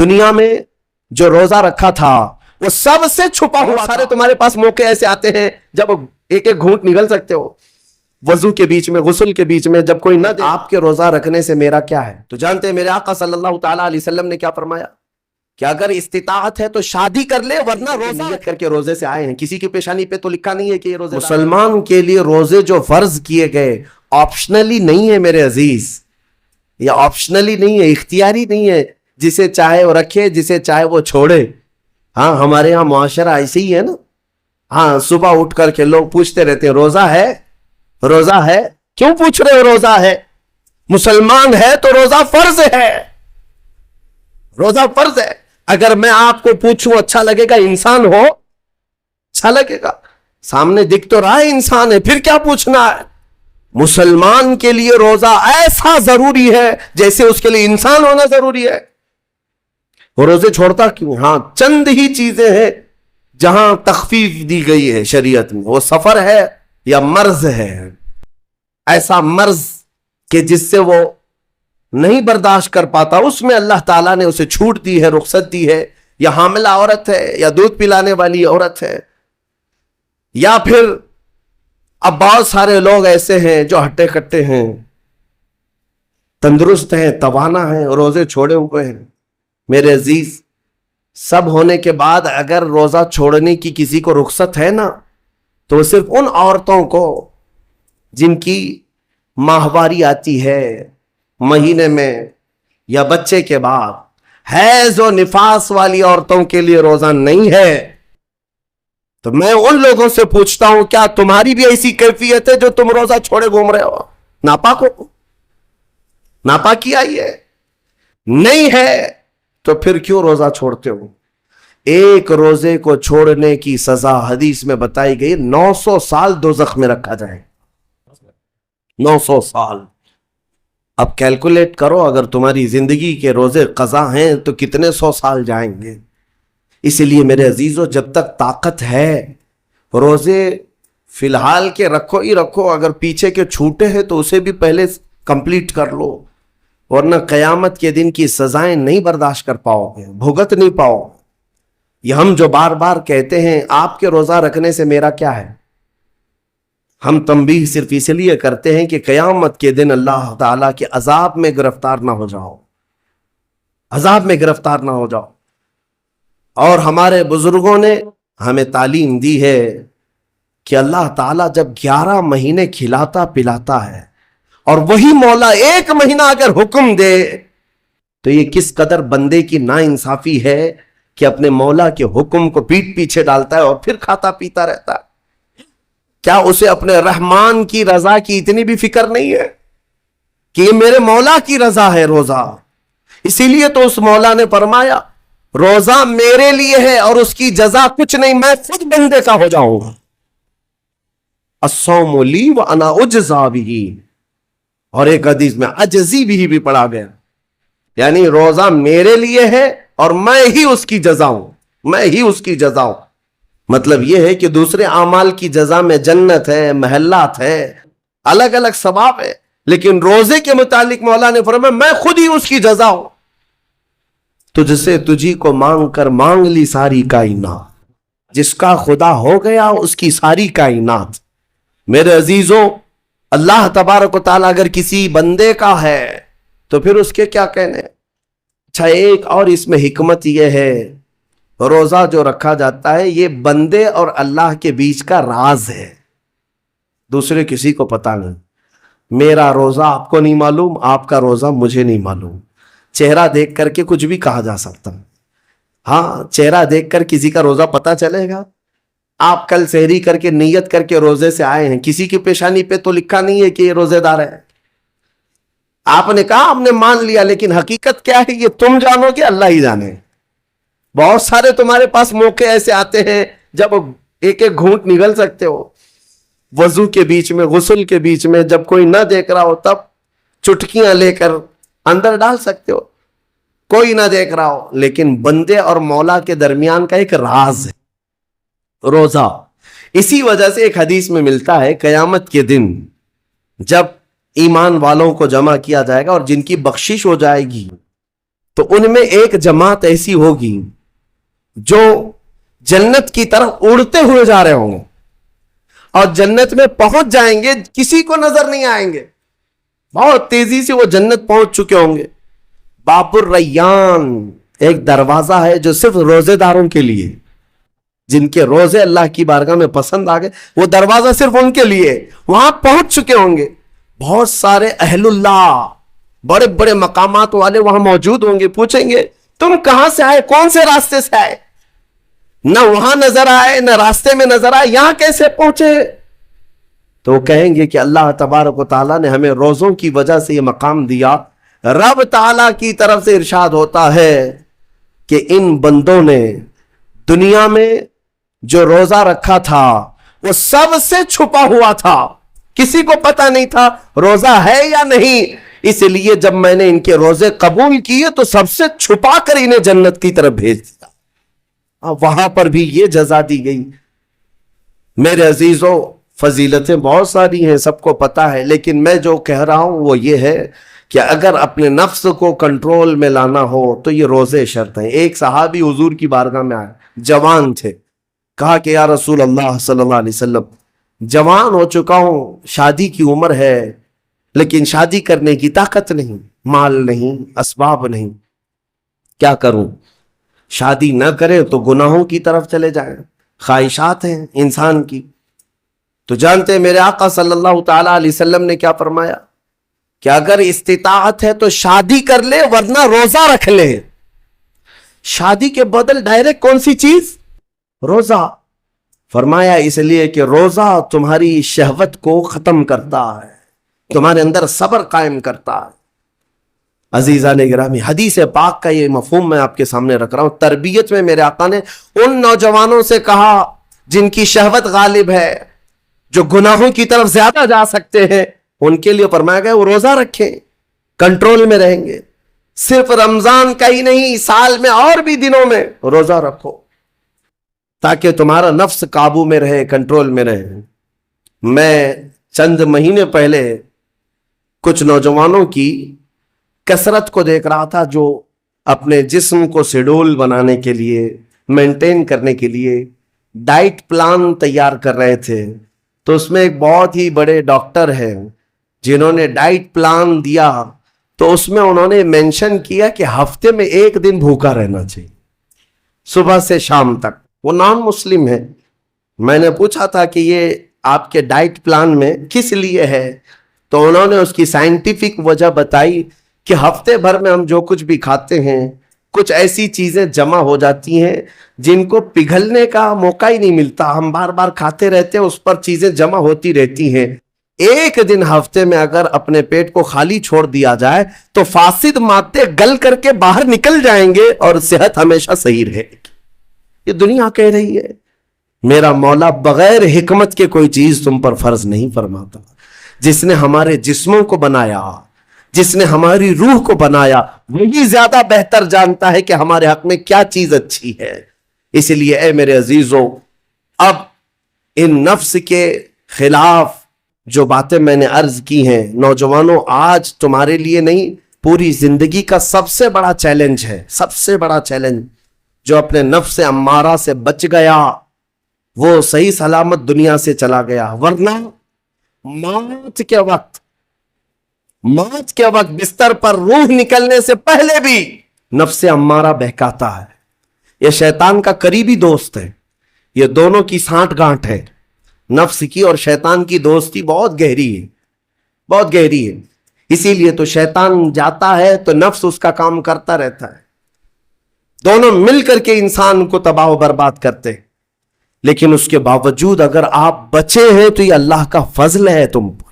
دنیا میں جو روزہ رکھا تھا وہ سب سے چھپا ہوا. سارے تمہارے پاس موقع ایسے آتے ہیں جب ایک ایک گھونٹ نگل سکتے ہو, وضو کے بیچ میں, غسل کے بیچ میں, جب کوئی نہ دے. آپ کے روزہ رکھنے سے میرا کیا ہے؟ تو جانتے ہیں میرے آقا صلی اللہ تعالیٰ علیہ وسلم نے کیا فرمایا کہ اگر استطاعت ہے تو شادی کر لے, ورنہ روزہ نیت کر کے روزے سے آئے ہیں. کسی کی پیشانی پہ تو لکھا نہیں ہے کہ یہ روزے. مسلمان کے لیے روزے جو فرض کیے گئے آپشنلی نہیں ہے میرے عزیز, یہ آپشنلی نہیں ہے, اختیاری نہیں ہے. جسے چاہے وہ رکھے, جسے چاہے وہ چھوڑے. ہاں ہمارے یہاں معاشرہ ایسے ہی ہے نا. ہاں صبح اٹھ کر کے لوگ پوچھتے رہتے ہیں روزہ ہے, روزہ ہے. کیوں پوچھ رہے ہو روزہ ہے؟ مسلمان ہے تو روزہ فرض ہے, روزہ فرض ہے. اگر میں آپ کو پوچھوں اچھا لگے گا؟ انسان ہو اچھا لگے گا, سامنے دکھ تو رہا ہے انسان ہے, پھر کیا پوچھنا ہے؟ مسلمان کے لیے روزہ ایسا ضروری ہے جیسے اس کے لیے انسان ہونا ضروری ہے. وہ روزے چھوڑتا کیوں؟ ہاں چند ہی چیزیں ہیں جہاں تخفیف دی گئی ہے شریعت میں. وہ سفر ہے یا مرض ہے, ایسا مرض کہ جس سے وہ نہیں برداشت کر پاتا, اس میں اللہ تعالیٰ نے اسے چھوٹ دی ہے, رخصت دی ہے. یا حاملہ عورت ہے, یا دودھ پلانے والی عورت ہے, یا پھر اب بہت سارے لوگ ایسے ہیں جو ہٹے کٹے ہیں, تندرست ہیں, توانا ہیں, روزے چھوڑے ہوئے ہیں. میرے عزیز, سب ہونے کے بعد اگر روزہ چھوڑنے کی کسی کو رخصت ہے نا, تو وہ صرف ان عورتوں کو جن کی ماہواری آتی ہے مہینے میں یا بچے کے بعد, حیض و نفاس والی عورتوں کے لیے روزہ نہیں ہے. تو میں ان لوگوں سے پوچھتا ہوں, کیا تمہاری بھی ایسی کیفیت ہے جو تم روزہ چھوڑے گھوم رہے ہو؟ ناپاک ہو, ناپاکی آئی ہے؟ نہیں ہے تو پھر کیوں روزہ چھوڑتے ہو؟ ایک روزے کو چھوڑنے کی سزا حدیث میں بتائی گئی 900 سال دوزخ میں رکھا جائے. 900 سال. اب کیلکولیٹ کرو, اگر تمہاری زندگی کے روزے قضا ہیں تو کتنے 100 سال جائیں گے. اس لیے میرے عزیزو, جب تک طاقت ہے روزے فی الحال کے رکھو ہی رکھو. اگر پیچھے کے چھوٹے ہیں تو اسے بھی پہلے کمپلیٹ کر لو, ورنہ قیامت کے دن کی سزائیں نہیں برداشت کر پاؤ گے, بھگت نہیں پاؤ. یہ ہم جو بار بار کہتے ہیں آپ کے روزہ رکھنے سے میرا کیا ہے, ہم تنبیہ صرف اس لیے کرتے ہیں کہ قیامت کے دن اللہ تعالیٰ کے عذاب میں گرفتار نہ ہو جاؤ, عذاب میں گرفتار نہ ہو جاؤ. اور ہمارے بزرگوں نے ہمیں تعلیم دی ہے کہ اللہ تعالیٰ جب 11 مہینے کھلاتا پلاتا ہے, اور وہی مولا 1 مہینہ اگر حکم دے, تو یہ کس قدر بندے کی ناانصافی ہے کہ اپنے مولا کے حکم کو پیٹ پیچھے ڈالتا ہے اور پھر کھاتا پیتا رہتا ہے. کیا اسے اپنے رحمان کی رضا کی اتنی بھی فکر نہیں ہے کہ یہ میرے مولا کی رضا ہے روزہ؟ اسی لیے تو اس مولا نے فرمایا روزہ میرے لیے ہے اور اس کی جزا کچھ نہیں, میں خود بندے کا ہو جاؤں گا. الصوم لی وانا اجزا بہ. اور ایک حدیث میں اجزی بھی پڑھا گیا, یعنی روزہ میرے لیے ہے اور میں ہی اس کی جزا ہوں, میں ہی اس کی جزا ہوں. مطلب یہ ہے کہ دوسرے اعمال کی جزا میں جنت ہے, محلات ہے, الگ الگ ثواب ہے, لیکن روزے کے متعلق مولا نے فرمایا میں خود ہی اس کی جزا ہوں. تجھ سے تجھی کو مانگ کر مانگ لی ساری کائنات, جس کا خدا ہو گیا اس کی ساری کائنات. میرے عزیزوں, اللہ تبارک و تعالیٰ اگر کسی بندے کا ہے تو پھر اس کے کیا کہنے. اچھا, ایک اور اس میں حکمت یہ ہے, روزہ جو رکھا جاتا ہے یہ بندے اور اللہ کے بیچ کا راز ہے, دوسرے کسی کو پتا نہیں. میرا روزہ آپ کو نہیں معلوم, آپ کا روزہ مجھے نہیں معلوم. چہرہ دیکھ کر کے کچھ بھی کہا جا سکتا. ہاں, چہرہ دیکھ کر کسی کا روزہ پتا چلے گا. آپ کل سحری کر کے نیت کر کے روزے سے آئے ہیں, کسی کی پیشانی پہ تو لکھا نہیں ہے کہ یہ روزے دار ہے. آپ نے کہا آپ نے مان لیا, لیکن حقیقت کیا ہے یہ تم جانو گے, اللہ ہی جانے. بہت سارے تمہارے پاس موقع ایسے آتے ہیں جب ایک ایک گھونٹ نگل سکتے ہو, وضو کے بیچ میں, غسل کے بیچ میں, جب کوئی نہ دیکھ رہا ہو تب چٹکیاں لے کر اندر ڈال سکتے ہو, کوئی نہ دیکھ رہا ہو. لیکن بندے اور مولا کے درمیان کا ایک راز ہے روزہ. اسی وجہ سے ایک حدیث میں ملتا ہے قیامت کے دن جب ایمان والوں کو جمع کیا جائے گا اور جن کی بخشش ہو جائے گی تو ان میں ایک جماعت ایسی ہوگی جو جنت کی طرف اڑتے ہوئے جا رہے ہوں گے اور جنت میں پہنچ جائیں گے, کسی کو نظر نہیں آئیں گے, بہت تیزی سے وہ جنت پہنچ چکے ہوں گے. باب الریان ایک دروازہ ہے جو صرف روزے داروں کے لیے, جن کے روزے اللہ کی بارگاہ میں پسند آ گئے, وہ دروازہ صرف ان کے لیے. وہاں پہنچ چکے ہوں گے, بہت سارے اہل اللہ, بڑے بڑے مقامات والے وہاں موجود ہوں گے. پوچھیں گے تم کہاں سے آئے, کون سے راستے سے آئے؟ نہ وہاں نظر آئے نہ راستے میں نظر آئے, یہاں کیسے پہنچے؟ تو وہ کہیں گے کہ اللہ تبارک و تعالیٰ نے ہمیں روزوں کی وجہ سے یہ مقام دیا. رب تعالیٰ کی طرف سے ارشاد ہوتا ہے کہ ان بندوں نے دنیا میں جو روزہ رکھا تھا وہ سب سے چھپا ہوا تھا, کسی کو پتا نہیں تھا روزہ ہے یا نہیں. اس لیے جب میں نے ان کے روزے قبول کیے تو سب سے چھپا کر انہیں جنت کی طرف بھیج دیا. وہاں پر بھی یہ جزا دی گئی. میرے عزیزوں, فضیلتیں بہت ساری ہیں, سب کو پتا ہے, لیکن میں جو کہہ رہا ہوں وہ یہ ہے کہ اگر اپنے نفس کو کنٹرول میں لانا ہو تو یہ روزے شرط ہیں. ایک صحابی حضور کی بارگاہ میں آئے, جوان تھے, کہا کہ یا رسول اللہ صلی اللہ علیہ وسلم, جوان ہو چکا ہوں, شادی کی عمر ہے, لیکن شادی کرنے کی طاقت نہیں, مال نہیں, اسباب نہیں, کیا کروں؟ شادی نہ کرے تو گناہوں کی طرف چلے جائیں, خواہشات ہیں انسان کی. تو جانتے ہیں میرے آقا صلی اللہ تعالی علیہ وسلم نے کیا فرمایا کہ اگر استطاعت ہے تو شادی کر لے ورنہ روزہ رکھ لے. شادی کے بدل ڈائریکٹ کون سی چیز؟ روزہ. فرمایا اس لیے کہ روزہ تمہاری شہوت کو ختم کرتا ہے, تمہارے اندر صبر قائم کرتا ہے. عزیزان گرامی, حدیث پاک کا یہ مفہوم میں آپ کے سامنے رکھ رہا ہوں. تربیت میں میرے آقا نے ان نوجوانوں سے کہا جن کی شہوت غالب ہے, جو گناہوں کی طرف زیادہ جا سکتے ہیں, ان کے لیے فرمایا گیا وہ روزہ رکھیں, کنٹرول میں رہیں گے. صرف رمضان کا ہی نہیں, سال میں اور بھی دنوں میں روزہ رکھو تاکہ تمہارا نفس قابو میں رہے, کنٹرول میں رہے. میں چند مہینے پہلے کچھ نوجوانوں کی کثرت کو دیکھ رہا تھا جو اپنے جسم کو شیڈول بنانے کے لیے, مینٹین کرنے کے لیے ڈائٹ پلان تیار کر رہے تھے. تو اس میں ایک بہت ہی بڑے ڈاکٹر ہیں جنہوں نے ڈائٹ پلان دیا, تو اس میں انہوں نے مینشن کیا کہ ہفتے میں ایک دن بھوکا رہنا چاہیے, صبح سے شام تک. وہ نان مسلم ہے. میں نے پوچھا تھا کہ یہ آپ کے ڈائٹ پلان میں کس لیے ہے, تو انہوں نے اس کی سائنٹیفک وجہ بتائی کہ ہفتے بھر میں ہم جو کچھ بھی کھاتے ہیں, کچھ ایسی چیزیں جمع ہو جاتی ہیں جن کو پگھلنے کا موقع ہی نہیں ملتا, ہم بار بار کھاتے رہتے ہیں, اس پر چیزیں جمع ہوتی رہتی ہیں. ایک دن ہفتے میں اگر اپنے پیٹ کو خالی چھوڑ دیا جائے تو فاسد مادے گل کر کے باہر نکل جائیں گے اور صحت ہمیشہ صحیح رہے گی. یہ دنیا کہہ رہی ہے. میرا مولا بغیر حکمت کے کوئی چیز تم پر فرض نہیں فرماتا. جس نے ہمارے جسموں کو بنایا, جس نے ہماری روح کو بنایا, وہی زیادہ بہتر جانتا ہے کہ ہمارے حق میں کیا چیز اچھی ہے. اس لیے اے میرے عزیزوں, اب ان نفس کے خلاف جو باتیں میں نے عرض کی ہیں, نوجوانوں, آج تمہارے لیے نہیں پوری زندگی کا سب سے بڑا چیلنج ہے, سب سے بڑا چیلنج. جو اپنے نفس امارہ سے بچ گیا وہ صحیح سلامت دنیا سے چلا گیا, ورنہ موت کے وقت بستر پر روح نکلنے سے پہلے بھی نفس امارہ بہکاتا ہے. یہ شیطان کا قریبی دوست ہے. یہ دونوں کی سانٹھ گانٹھ ہے. نفس کی اور شیطان کی دوستی بہت گہری ہے, بہت گہری ہے. اسی لیے تو شیطان جاتا ہے تو نفس اس کا کام کرتا رہتا ہے. دونوں مل کر کے انسان کو تباہ و برباد کرتے ہیں. لیکن اس کے باوجود اگر آپ بچے ہیں تو یہ اللہ کا فضل ہے تم پر.